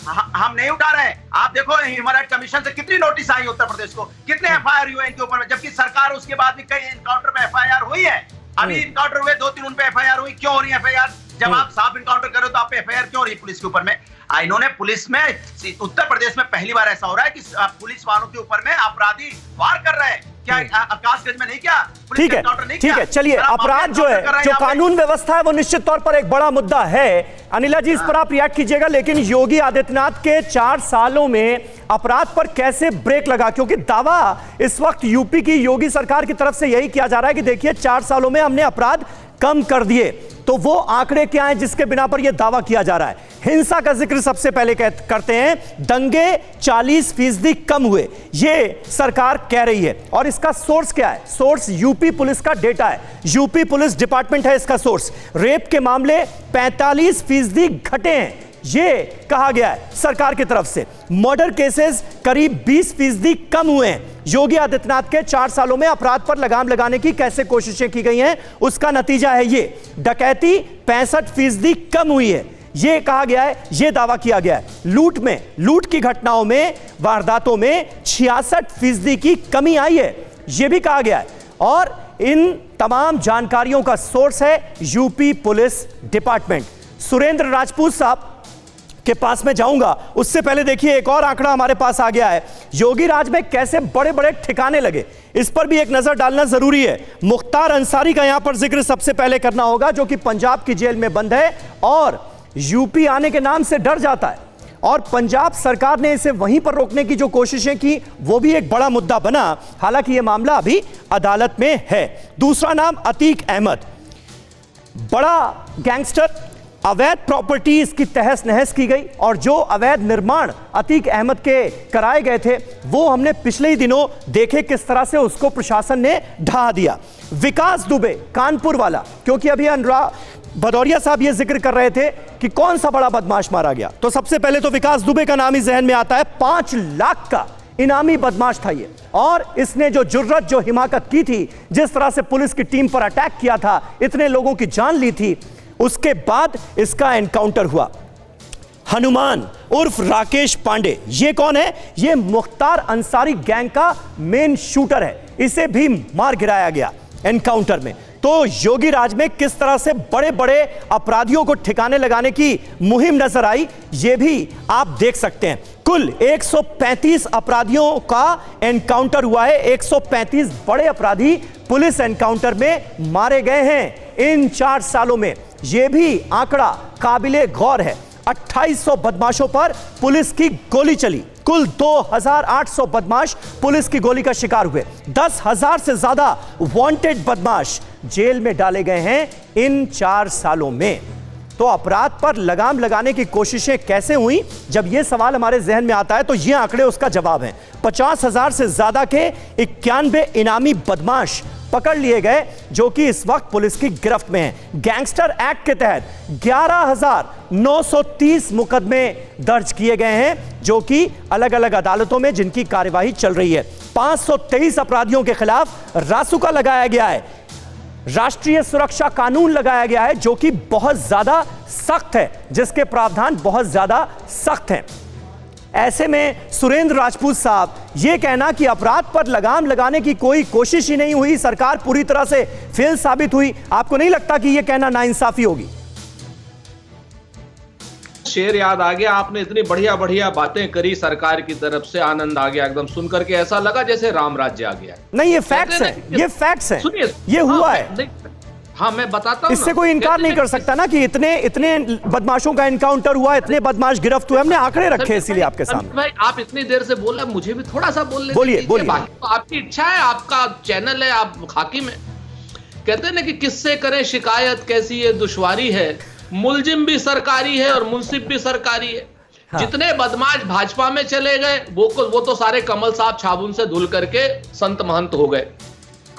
हम नहीं उठा रहे हैं। आप देखो ह्यूमन राइट कमीशन से कितनी नोटिस आई उत्तर प्रदेश को, कितने एफआईआर हुए इनके ऊपर में, जबकि सरकार उसके बाद भी कई एनकाउंटर पे एफआईआर हुई है। अभी एनकाउंटर हुए 2-3 उन पे एफआईआर हुई, क्यों हो रही है एफआईआर? जब आप साफ एनकाउंटर कर रहे हो तो आप पे एफआईआर क्यों हो रही है पुलिस के ऊपर में? इन्होंने पुलिस में, उत्तर प्रदेश में पहली बार ऐसा हो रहा है कि पुलिस वालों के ऊपर में अपराधी वार कर रहे हैं। क्या आकाशगंज में नहीं? क्या ठीक है, ठीक है, चलिए अपराध जो है, जो कानून व्यवस्था है, वो निश्चित तौर पर एक बड़ा मुद्दा है। अनिला जी, इस पर आप रिएक्ट कीजिएगा। लेकिन योगी आदित्यनाथ के 4 सालों में अपराध पर कैसे ब्रेक लगा? क्योंकि दावा इस वक्त यूपी की योगी सरकार की तरफ से यही किया जा रहा है कि देखिए 4 सालों में हमने अपराध कम कर दिए। तो वो आंकड़े क्या हैं जिसके बिना पर यह दावा किया जा रहा है? हिंसा का जिक्र सबसे पहले करते हैं। दंगे 40% कम हुए, ये सरकार कह रही है। और इसका सोर्स क्या है? सोर्स यूपी पुलिस का डेटा है, यूपी पुलिस डिपार्टमेंट है इसका सोर्स। रेप के मामले 45% घटे हैं, ये कहा गया है सरकार की तरफ से। मर्डर केसेस करीब 20% कम हुए हैं। योगी आदित्यनाथ के 4 सालों में अपराध पर लगाम लगाने की कैसे कोशिशें की गई हैं, उसका नतीजा है ये। डकैती 65% कम हुई है, ये कहा गया है, ये दावा किया गया है। लूट की घटनाओं में, वारदातों में 66% की कमी आई है, ये भी कहा गया है। और इन तमाम जानकारियों का सोर्स है UP police department. Surendra Rajput साहब के पास में जाऊंगा, उससे पहले देखिए एक और आंकड़ा हमारे पास आ गया है। योगी राज में कैसे बड़े बड़े ठिकाने लगे, इस पर भी एक नजर डालना जरूरी है। मुख्तार अंसारी का यहां पर जिक्र सबसे पहले करना होगा, जो कि पंजाब की जेल में बंद है और यूपी आने के नाम से डर जाता है। और पंजाब सरकार ने इसे वहीं पर रोकने की जो कोशिशें की, वो भी एक बड़ा मुद्दा बना। हालांकि यह मामला अभी अदालत में है। दूसरा नाम अतीक अहमद, बड़ा गैंगस्टर। अवैध प्रॉपर्टीज की तहस नहस की गई और जो अवैध निर्माण अतीक अहमद के कराए गए थे, वो हमने पिछले ही दिनों देखे किस तरह से उसको प्रशासन ने ढहा दिया। विकास दुबे, कानपुर वाला, क्योंकि अभी अनुराग भदौरिया साहब ये जिक्र कर रहे थे कि कौन सा बड़ा बदमाश मारा गया, तो सबसे पहले तो विकास दुबे का नाम ही जहन में आता है। 5 लाख का इनामी बदमाश था ये, और इसने जो जुर्रत, जो हिमाकत की थी, जिस तरह से पुलिस की टीम पर अटैक किया था, इतने लोगों की जान ली थी, उसके बाद इसका एनकाउंटर हुआ। हनुमान उर्फ राकेश पांडे, ये कौन है? ये मुख्तार अंसारी गैंग का मेन शूटर है, इसे भी मार गिराया गया एनकाउंटर में। तो योगी राज में किस तरह से बड़े बड़े अपराधियों को ठिकाने लगाने की मुहिम नजर आई, ये भी आप देख सकते हैं। कुल 135 अपराधियों का एनकाउंटर हुआ है। 135 बड़े अपराधी पुलिस एनकाउंटर में मारे गए हैं इन 4 सालों में। यह भी आंकड़ा काबिले गौर है। 2800 बदमाशों पर पुलिस की गोली चली। कुल 2800 बदमाश पुलिस की गोली का शिकार हुए। 10,000 से ज्यादा वांटेड बदमाश जेल में डाले गए हैं इन 4 सालों में। तो अपराध पर लगाम लगाने की कोशिशें कैसे हुई, जब यह सवाल हमारे जहन में आता है तो ये आंकड़े उसका जवाब हैं। 50,000 से ज्यादा के 91 इनामी बदमाश पकड़ लिए गए, जो कि इस वक्त पुलिस की गिरफ्त में हैं। गैंगस्टर एक्ट के तहत 11,930 मुकदमे दर्ज किए गए हैं, जो कि अलग अलग अदालतों में जिनकी कार्यवाही चल रही है। 523 अपराधियों के खिलाफ रासुका लगाया गया है, राष्ट्रीय सुरक्षा कानून लगाया गया है, जो कि बहुत ज्यादा सख्त है, जिसके प्रावधान बहुत ज्यादा सख्त हैं। ऐसे में सुरेंद्र राजपूत साहब, यह कहना कि अपराध पर लगाम लगाने की कोई कोशिश ही नहीं हुई, सरकार पूरी तरह से फेल साबित हुई, आपको नहीं लगता कि यह कहना नाइंसाफी होगी? शेर याद आ गया, आपने इतनी बढ़िया बढ़िया बातें करी सरकार की तरफ से, आनंद आ गया एकदम सुन करके, ऐसा लगा जैसे राम राज्य आ गया। नहीं, ये फैक्ट्स हैं, ये फैक्ट्स हैं, सुनिए, ये हुआ है। हाँ, मैं बताता हूं, इससे कोई इनकार नहीं कर सकता ना कि इतने बदमाशों का एनकाउंटर हुआ, इतने बदमाश गिरफ्त हुए। हमने आंकड़े रखे इसीलिए आपके सामने। भाई, आप इतनी देर से बोल रहे, मुझे भी थोड़ा सा बोलने बोलिए। बाकी तो आपकी इच्छा है, आपका चैनल है, आप हाकिम है। कहते हैं ना कि किससे करें शिकायत, कैसी ये दुश्वारी है। मुलजिम भी सरकारी है और मुंसिफ भी सरकारी है। हाँ। जितने बदमाश भाजपा में चले गए वो तो सारे कमल साहब साबुन से धुल करके संत महंत हो गए।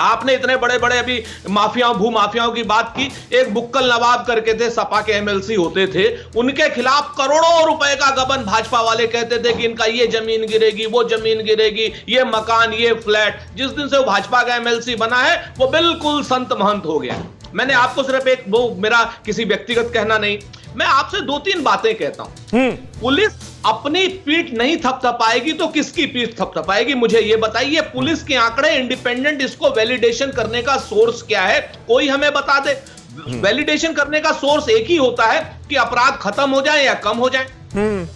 आपने इतने बड़े बड़े अभी माफियाओं, भू माफियाओं की बात की। एक बुक्कल नवाब करके थे, सपा के एमएलसी होते थे, उनके खिलाफ करोड़ों रुपए का गबन भाजपा वाले कहते थे कि इनका ये जमीन गिरेगी, वो जमीन गिरेगी, ये मकान, ये फ्लैट। जिस दिन से वो भाजपा का एमएलसी बना है, वो बिल्कुल संत महंत हो गया। मैंने आपको सिर्फ एक वो मेरा किसी व्यक्तिगत कहना नहीं, मैं आपसे 2-3 बातें कहता हूं। पुलिस अपनी पीठ नहीं थपथपाएगी तो किसकी पीठ थपथपाएगी? मुझे यह बताइए। पुलिस के आंकड़े इंडिपेंडेंट, इसको वैलिडेशन करने का सोर्स क्या है? कोई हमें बता दे। वैलिडेशन करने का सोर्स एक ही होता है कि अपराध खत्म हो जाए या कम हो जाए।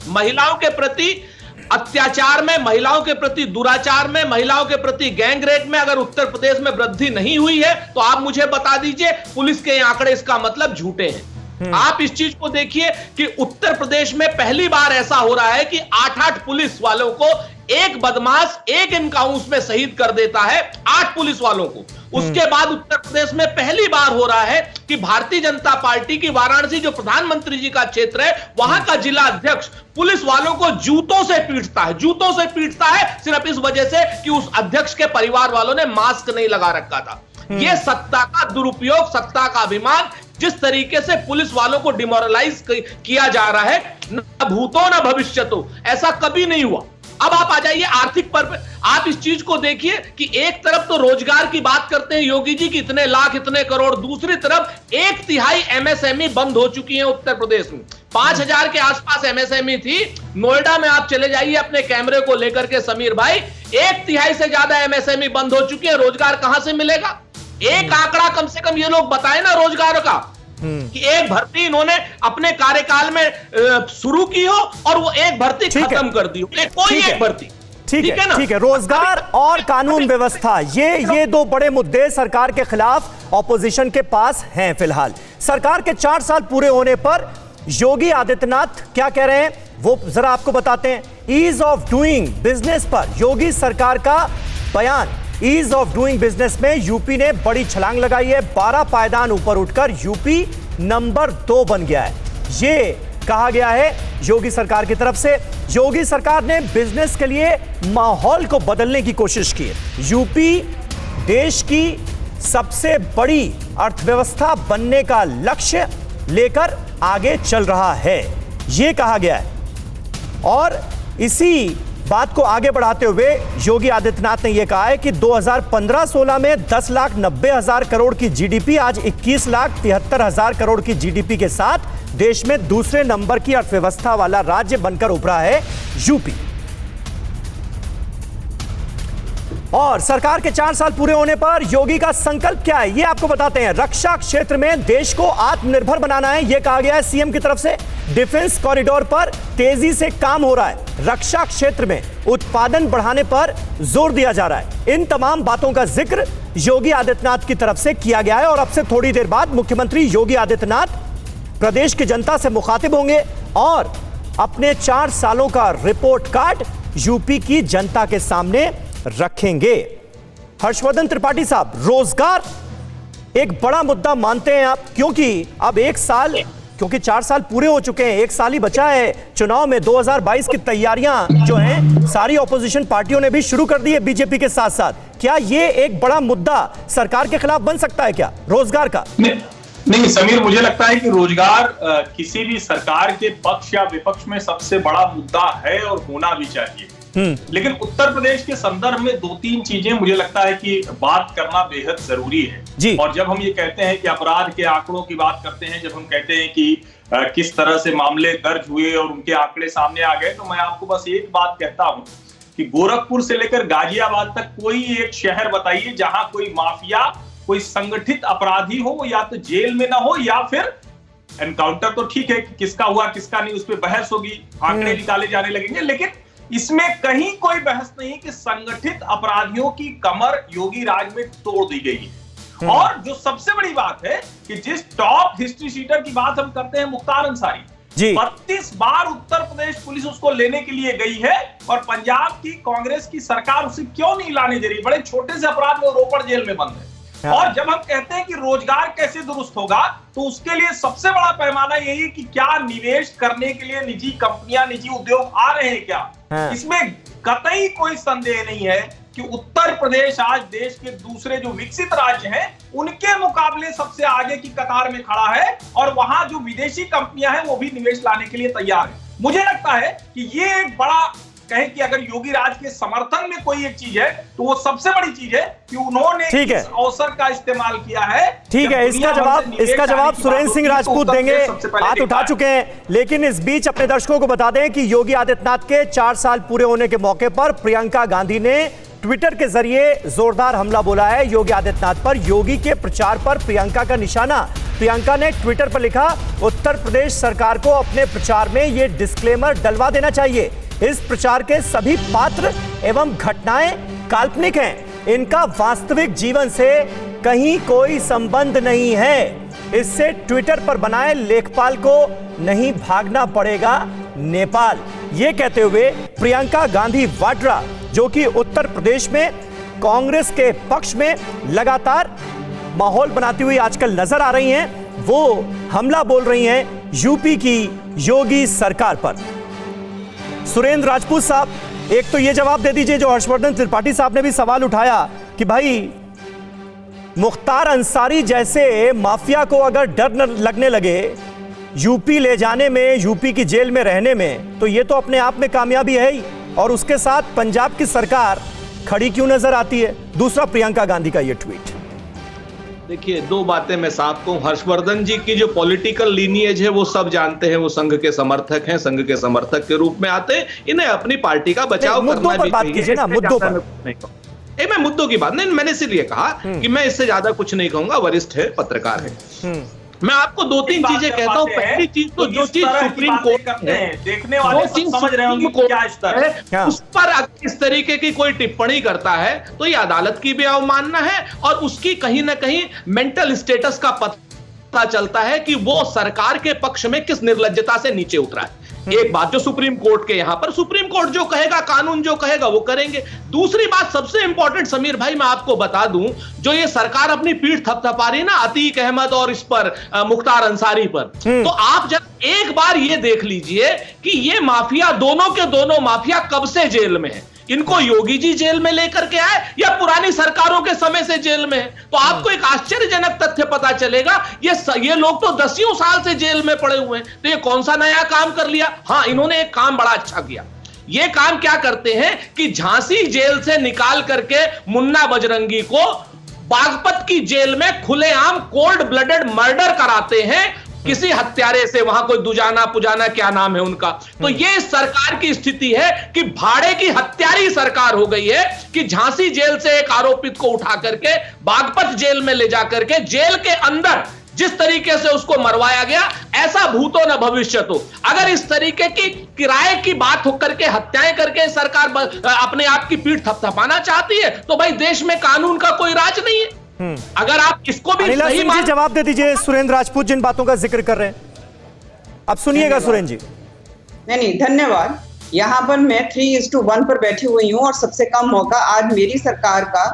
महिलाओं के प्रति अत्याचार में, महिलाओं के प्रति दुराचार में, महिलाओं के प्रति गैंग रेप में अगर उत्तर प्रदेश में वृद्धि नहीं हुई है तो आप मुझे बता दीजिए पुलिस के आंकड़े इसका मतलब झूठे हैं। आप इस चीज को देखिए कि उत्तर प्रदेश में पहली बार ऐसा हो रहा है कि 8-8 पुलिस वालों को एक बदमाश एक इनकाउंस में शहीद कर देता है, 8 पुलिस वालों को। उसके बाद उत्तर प्रदेश में पहली बार हो रहा है कि भारतीय जनता पार्टी की वाराणसी जो प्रधानमंत्री जी का क्षेत्र है, वहां का जिला अध्यक्ष पुलिस वालों को जूतों से पीटता है, जूतों से पीटता है सिर्फ इस वजह से कि उस अध्यक्ष के परिवार वालों ने मास्क नहीं लगा रखा था। यह सत्ता का दुरुपयोग, सत्ता का अभिमान, जिस तरीके से पुलिस वालों को डिमोरलाइज किया जा रहा है, न भूतो न भविष्यतो, ऐसा कभी नहीं हुआ। अब आप आ जाइए आर्थिक पर, आप इस चीज को देखिए कि एक तरफ तो रोजगार की बात करते हैं योगी जी की इतने लाख इतने करोड़, दूसरी तरफ 1/3 एमएसएमई बंद हो चुकी है उत्तर प्रदेश में। 5000 के आसपास एमएसएमई थी। नोएडा में आप चले जाइए अपने कैमरे को लेकर के समीर भाई, 1/3 से ज्यादा एमएसएमई बंद हो चुकी है। रोजगार कहां से मिलेगा? एक आंकड़ा कम से कम ये लोग बताएं ना रोजगार का, कि एक भर्ती इन्होंने अपने कार्यकाल में शुरू की हो और वो एक भर्ती खत्म कर दी हो, कोई एक भर्ती। ठीक है ना? ठीक है। रोजगार और कानून व्यवस्था, ये 2 बड़े मुद्दे सरकार के खिलाफ ऑपोजिशन के पास हैं फिलहाल। सरकार के 4 साल पूरे होने पर योगी आदित्यनाथ क्या कह रहे हैं वो जरा आपको बताते हैं। ईज ऑफ डूइंग बिजनेस पर योगी सरकार का बयान। ईज ऑफ डूइंग बिजनेस में यूपी ने बड़ी छलांग लगाई है। 12 पायदान ऊपर उठकर यूपी नंबर 2 बन गया है, ये कहा गया है योगी सरकार की तरफ से। योगी सरकार ने बिजनेस के लिए माहौल को बदलने की कोशिश की है। यूपी देश की सबसे बड़ी अर्थव्यवस्था बनने का लक्ष्य लेकर आगे चल रहा है, ये कहा गया है। और इसी बात को आगे बढ़ाते हुए योगी आदित्यनाथ ने यह कहा है कि 2015-16 में 10,90,000 करोड़ की जीडीपी आज 21,73,000 करोड़ की जीडीपी के साथ देश में दूसरे नंबर की अर्थव्यवस्था वाला राज्य बनकर उभरा है यूपी। और सरकार के 4 साल पूरे होने पर योगी का संकल्प क्या है ये आपको बताते हैं। रक्षा क्षेत्र में देश को आत्मनिर्भर बनाना है, यह कहा गया है सीएम की तरफ से। डिफेंस कॉरिडोर पर तेजी से काम हो रहा है। रक्षा क्षेत्र में उत्पादन बढ़ाने पर जोर दिया जा रहा है। इन तमाम बातों का जिक्र योगी आदित्यनाथ की तरफ से किया गया है। और अब से थोड़ी देर बाद मुख्यमंत्री योगी आदित्यनाथ प्रदेश की जनता से मुखातिब होंगे और अपने 4 सालों का रिपोर्ट कार्ड यूपी की जनता के सामने रखेंगे। हर्षवर्धन त्रिपाठी साहब, रोजगार एक बड़ा मुद्दा मानते हैं आप, क्योंकि अब 1 साल, क्योंकि 4 साल पूरे हो चुके हैं, 1 साल ही बचा है चुनाव में। 2022 की तैयारियां जो हैं सारी ऑपोजिशन पार्टियों ने भी शुरू कर दी है बीजेपी के साथ साथ। क्या ये एक बड़ा मुद्दा सरकार के खिलाफ बन सकता है क्या, रोजगार का? नहीं समीर, मुझे लगता है कि रोजगार किसी भी सरकार के पक्ष या विपक्ष में सबसे बड़ा मुद्दा है और होना भी चाहिए। लेकिन उत्तर प्रदेश के संदर्भ में 2-3 चीजें मुझे लगता है कि बात करना बेहद जरूरी है जी। और जब हम ये कहते हैं कि अपराध के आंकड़ों की बात करते हैं, जब हम कहते हैं कि किस तरह से मामले दर्ज हुए और उनके आंकड़े सामने आ गए, तो मैं आपको बस एक बात कहता हूं कि गोरखपुर से लेकर गाजियाबाद तक कोई एक शहर बताइए जहां कोई माफिया, कोई संगठित अपराधी हो, या तो जेल में ना हो या फिर एनकाउंटर तो ठीक है कि किसका हुआ किसका नहीं उस पर बहस होगी, आंकड़े निकाले जाने लगेंगे, लेकिन इसमें कहीं कोई बहस नहीं कि संगठित अपराधियों की कमर योगी राज में तोड़ दी गई है। और जो सबसे बड़ी बात है कि जिस टॉप हिस्ट्री शीटर की बात हम करते हैं, मुख्तार अंसारी, 32 बार उत्तर प्रदेश पुलिस उसको लेने के लिए गई है और पंजाब की कांग्रेस की सरकार उसे क्यों नहीं लाने दे रही? बड़े छोटे से अपराध में रोपड़ जेल में बंद है। और जब हम कहते हैं कि रोजगार कैसे दुरुस्त होगा, तो उसके लिए सबसे बड़ा पैमाना यही है कि क्या निवेश करने के लिए निजी कंपनियां, निजी उद्योग आ रहे हैं क्या? इसमें कतई कोई संदेह नहीं है कि उत्तर प्रदेश आज देश के दूसरे जो विकसित राज्य हैं उनके मुकाबले सबसे आगे की कतार में खड़ा है और वहां जो विदेशी कंपनियां हैं वो भी निवेश लाने के लिए तैयार है। मुझे लगता है कि ये एक बड़ा कहें कि अगर योगी राज के समर्थन में कोई एक चीज है तो वो सबसे बड़ी चीज है कि उन्होंने इस अवसर का इस्तेमाल किया है। ठीक है, इसका जवाब सुरेंद्र सिंह राजपूत देंगे, हाथ उठा चुके हैं। लेकिन इस बीच अपने दर्शकों को बता दें कि योगी आदित्यनाथ के 4 साल पूरे होने के मौके पर प्रियंका गांधी ने ट्विटर के जरिए जोरदार हमला बोला है योगी आदित्यनाथ पर। योगी के प्रचार पर प्रियंका का निशाना। प्रियंका ने ट्विटर पर लिखा, उत्तर प्रदेश सरकार को अपने प्रचार में यह डिस्क्लेमर डलवा देना चाहिए, इस प्रचार के सभी पात्र एवं घटनाएं काल्पनिक हैं, इनका वास्तविक जीवन से कहीं कोई संबंध नहीं है, इससे ट्विटर पर बनाए लेखपाल को नहीं भागना पड़ेगा नेपाल। यह कहते हुए प्रियंका गांधी वाड्रा, जो कि उत्तर प्रदेश में कांग्रेस के पक्ष में लगातार माहौल बनाती हुई आजकल नजर आ रही हैं, वो हमला बोल रही हैं यूपी की योगी सरकार पर। सुरेंद्र राजपूत साहब, एक तो ये जवाब दे दीजिए जो हर्षवर्धन त्रिपाठी साहब ने भी सवाल उठाया कि भाई मुख्तार अंसारी जैसे माफिया को अगर डर न लगने लगे यूपी ले जाने में, यूपी की जेल में रहने में, तो ये तो अपने आप में कामयाबी है ही, और उसके साथ पंजाब की सरकार खड़ी क्यों नजर आती है। दूसरा, प्रियंका गांधी का ये ट्वीट। देखिए, 2 बातें मैं साफ कहूं, हर्षवर्धन जी की जो पॉलिटिकल लीनिएज है वो सब जानते हैं, वो संघ के समर्थक हैं, संघ के समर्थक के रूप में आते हैं, इन्हें अपनी पार्टी का बचाव करना भी चाहिए ना, मुद्दों पर। मैं मुद्दों की बात नहीं, मैंने इसीलिए कहा कि मैं इससे ज्यादा कुछ नहीं कहूंगा, वरिष्ठ है, पत्रकार है। मैं आपको 2-3 चीजें कहता हूं। पहली चीज तो जो चीज सुप्रीम कोर्ट देखने वाले समझ रहे होंगे क्या स्तर है, उस पर इस तरीके की कोई टिप्पणी करता है तो ये अदालत की भी अवमानना है और उसकी कहीं ना कहीं मेंटल स्टेटस का पता चलता है कि वो सरकार के पक्ष में किस निर्लज्जता से नीचे उतरा है। एक बात जो सुप्रीम कोर्ट के यहां पर सुप्रीम कोर्ट जो कहेगा, कानून जो कहेगा वो करेंगे। दूसरी बात सबसे इंपॉर्टेंट समीर भाई मैं आपको बता दूं, जो ये सरकार अपनी पीठ थपथपा रही ना अतीक अहमद और इस पर मुख्तार अंसारी पर, तो आप जब एक बार ये देख लीजिए कि ये माफिया, दोनों के दोनों माफिया कब से जेल में है। इनको योगी जी जेल में लेकर के आए या पुरानी सरकारों के समय से जेल में है, तो आपको एक आश्चर्यजनक तथ्य पता चलेगा, ये लोग तो 10 साल से जेल में पड़े हुए हैं, तो ये कौन सा नया काम कर लिया। हाँ, इन्होंने एक काम बड़ा अच्छा किया। ये काम क्या करते हैं कि झांसी जेल से निकाल करके मुन्ना बजरंगी को बागपत की जेल में खुलेआम कोल्ड ब्लडेड मर्डर कराते हैं किसी हत्यारे से, वहां कोई दुजाना पुजाना क्या नाम है उनका। तो ये सरकार की स्थिति है कि भाड़े की हत्यारी सरकार हो गई है कि झांसी जेल से एक आरोपित को उठा करके बागपत जेल में ले जाकर के जेल के अंदर जिस तरीके से उसको मरवाया गया, ऐसा भूतो न भविष्य तो। अगर इस तरीके की किराए की बात होकर के हत्याएं करके सरकार अपने आप की पीठ थपथपाना चाहती है तो भाई देश में कानून का कोई राज नहीं है। अगर आप इसको भी सही मान, जवाब दे दीजिए सुरेंद्र राजपूत जिन बातों का जिक्र कर रहे हैं, अब सुनिएगा सुरेंद्र जी। नहीं, धन्यवाद। यहाँ पर मैं 3:1 पर बैठी हुई हूँ और सबसे कम मौका आज मेरी सरकार का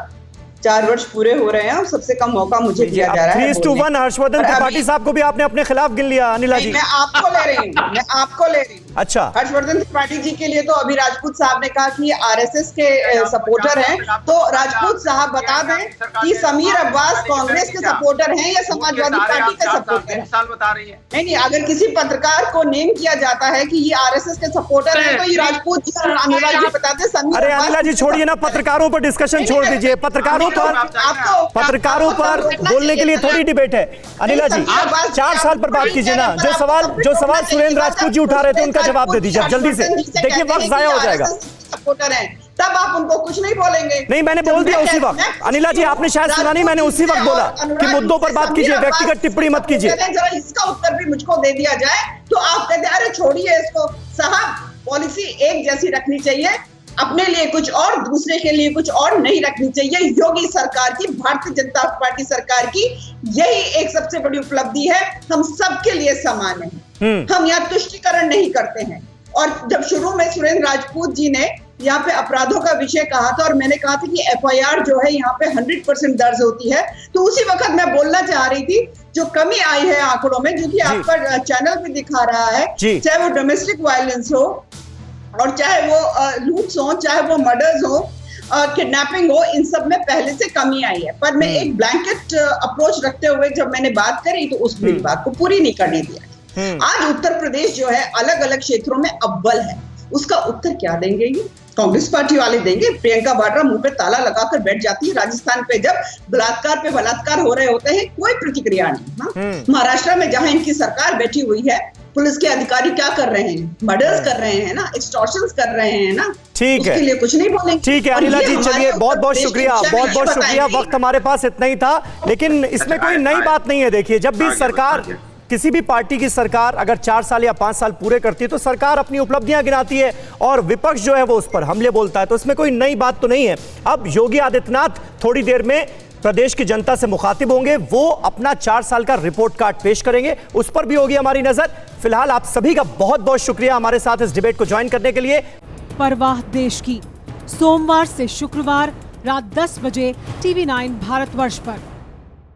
4 वर्ष पूरे हो रहे हैं और सबसे कम मौका मुझे दिया जा रहा है। 3:1 हर्षवर्धन त्रिपाठी साहब को भी आपने अपने खिलाफ गिन लिया अनिला जी। मैं आपको ले रही हूँ। अच्छा, हर्षवर्धन त्रिपाठी जी के लिए तो अभी राजपूत साहब ने कहा कि आरएसएस के सपोर्टर हैं, तो राजपूत साहब बता दें कि समीर अब्बास कांग्रेस के सपोर्टर हैं या समाजवादी पार्टी के सपोर्टर हैं। नहीं, अगर किसी पत्रकार को नेम किया जाता है कि ये आरएसएस के सपोर्टर हैं तो ये राजपूत जी और अनिला जी बताते हैं। अरे अनिला जी छोड़िए ना, पत्रकारों पर डिस्कशन छोड़ दीजिए, पत्रकारों पर बोलने के लिए थोड़ी डिबेट है। अनिला जी 4 साल पर बात कीजिए ना, जो सवाल सुरेंद्र राजपूत जी उठा रहे थे उनका जवाब दे दीजिए जल्दी से, देखिए वक्त जाया हो जाएगा। सपोर्टर हैं तब आप उनको कुछ नहीं बोलेंगे। नहीं, मैंने बोल दिया उसी वक्त। अनिला जी आपने शायद सुना नहीं, मैंने उसी वक्त बोला कि मुद्दों पर बात कीजिए, व्यक्तिगत टिप्पणी मत कीजिए। जरा इसका उत्तर भी मुझको दे दिया जाए तो आप कहते अरे छोड़िए इसको। साहब, पॉलिसी एक जैसी रखनी चाहिए, अपने लिए कुछ और दूसरे के लिए कुछ और नहीं रखनी चाहिए। योगी सरकार की, भारतीय जनता पार्टी सरकार की यही एक सबसे बड़ी उपलब्धि है। हम सबके लिए समान हैं, हम यहाँ तुष्टीकरण नहीं करते हैं। और जब शुरू में सुरेंद्र राजपूत जी ने यहाँ पे अपराधों का विषय कहा था और मैंने कहा था कि FIR जो है यहाँ पे 100% दर्ज होती है, तो उसी वक्त मैं बोलना चाह रही थी जो कमी आई है आंकड़ों में, जो कि आपका चैनल भी दिखा रहा है, चाहे वो डोमेस्टिक वायलेंस हो और चाहे वो लूट्स हो, चाहे वो मर्डर्स हो, किडनैपिंग हो, इन सब में पहले से कमी आई है। पर मैं एक ब्लैंकेट अप्रोच रखते हुए जब मैंने बात करी तो उस बात को पूरी नहीं करने दिया। आज उत्तर प्रदेश जो है अलग अलग क्षेत्रों में अव्वल है। उसका उत्तर क्या देंगे ये? कांग्रेस पार्टी वाले देंगे? प्रियंका वाड्रा मुंह पे ताला लगाकर बैठ जाती है। राजस्थान पे जब बलात्कार पे बलात्कार हो रहे होते हैं कोई प्रतिक्रिया नहीं। हाँ? महाराष्ट्र में जहां इनकी सरकार बैठी हुई है, पुलिस के अधिकारी क्या कर रहे हैं? मर्डर्स कर रहे हैं ना, एक्सटॉर्शंस कर रहे हैं ना। ठीक है, उसके लिए कुछ नहीं बोलेंगे। ठीक है अनिला जी, चलिए बहुत बहुत शुक्रिया, बहुत बहुत शुक्रिया। वक्त हमारे पास इतना ही था, लेकिन इसमें कोई नई बात नहीं है। देखिए, जब भी सरकार, किसी भी पार्टी की सरकार अगर 4 साल या 5 साल पूरे करती है तो सरकार अपनी उपलब्धियां गिनाती है और विपक्ष जो है वो उस पर हमले बोलता है, तो इसमें कोई नई बात तो नहीं है। अब योगी आदित्यनाथ थोड़ी देर में प्रदेश की जनता से मुखातिब होंगे, वो अपना 4 साल का रिपोर्ट कार्ड पेश करेंगे, उस पर भी होगी हमारी नजर। फिलहाल आप सभी का बहुत बहुत शुक्रिया हमारे साथ इस डिबेट को ज्वाइन करने के लिए। परवाह देश की, सोमवार से शुक्रवार रात 10 बजे TV9 भारतवर्ष पर।